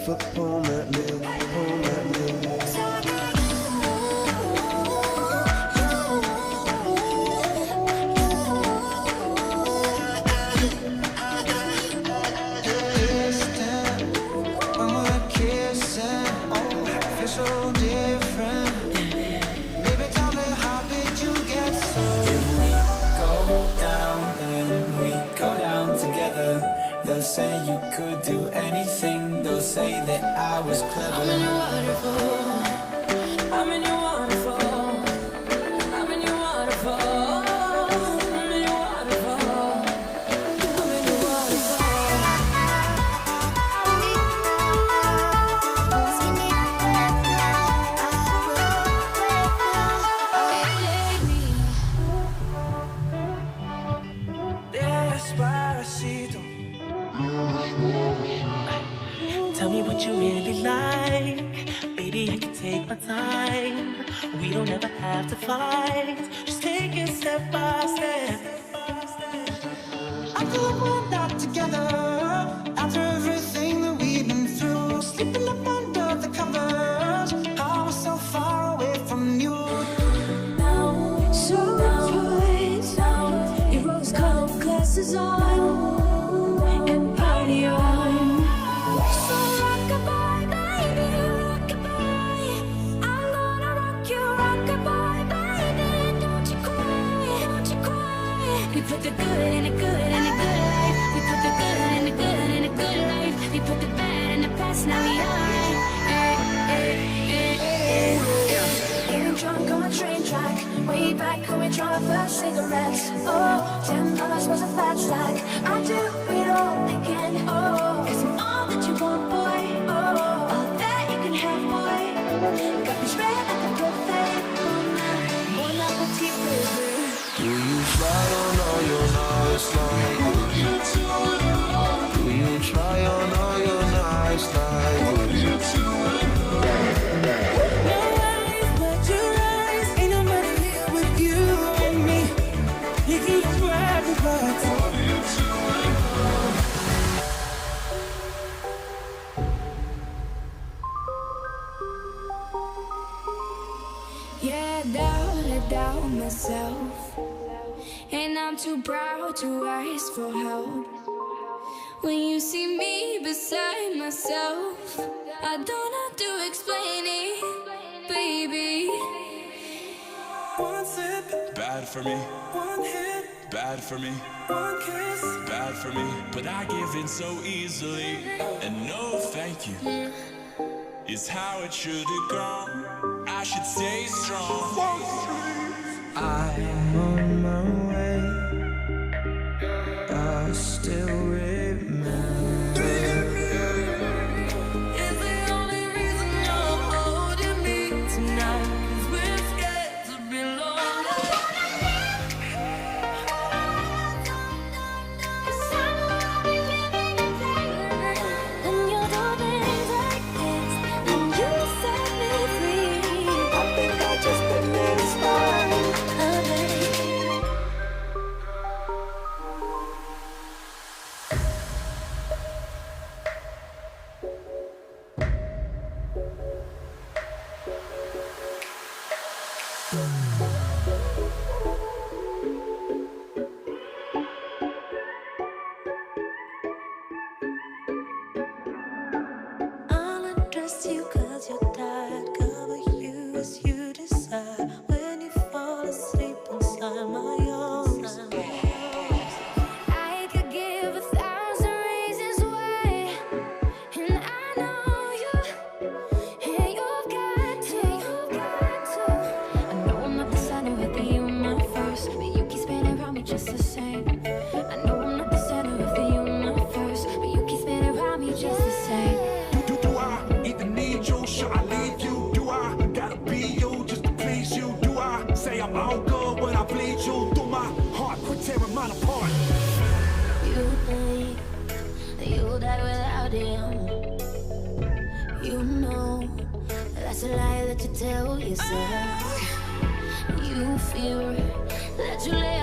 foot home at me, home at me. Say you could do anything. They'll say that I was clever. I'm in your waterfall. I'm in your waterfall. I'm in your waterfall. I'm in your waterfall. I'm in your waterfall. Despacito. Tell me what you really like. Baby, I can take my time. We don't ever have to fight. Just take it step by step. I feel like we're not together. After everything that we've been through, sleeping up under the covers, I was so far away from you. Now, so right now, your rose-colored glasses on and party on. We put the good in the good in the good life. We put the good in the good in the good life. We put the bad in the past, now we alright. Getting drunk on a train track. Way back when we tried our first cigarettes. Oh, $10 was a fat stack. I do it all again. Oh, 'cause I'm all that you want, boy. Oh, all that you can have, boy. Got me spread like a buffet. Bon appetit, baby. Do you try on all your nice life? Do you try on all your nice life? No worries, but your eyes ain't nobody here with you and me. You keep bragging about yeah, I doubt myself. And I'm too proud to ask for help. When you see me beside myself, I don't have to explain it, baby. One sip, bad for me. One hit, bad for me. One kiss, bad for me. But I give in so easily, and no thank you is how it should have gone. I should stay strong. I'm on my way. I still remember. Is the only reason you're holding me tonight, 'cause we're scared to be lonely. Cause I know I'll be living in pain when you do things like this, when you set me free. I think I just been inspired. I'll undress you 'cause you're tired. Cover you as you decide. When you fall asleep inside my arms, I could give 1,000 reasons why, and I know you, and you've got to. I know I'm not the center of the universe, but you keep spinning around me just the same. I know I'm not the center of the universe, but you keep spinning around me just the same. Do I even need you? Should I leave you? Do I gotta be you just to please you? Do I say I'm all good when I bleed you? Through my heart, quit tearing mine apart. You think that you'll die without him. You know that's a lie that you tell yourself. You fear that you lay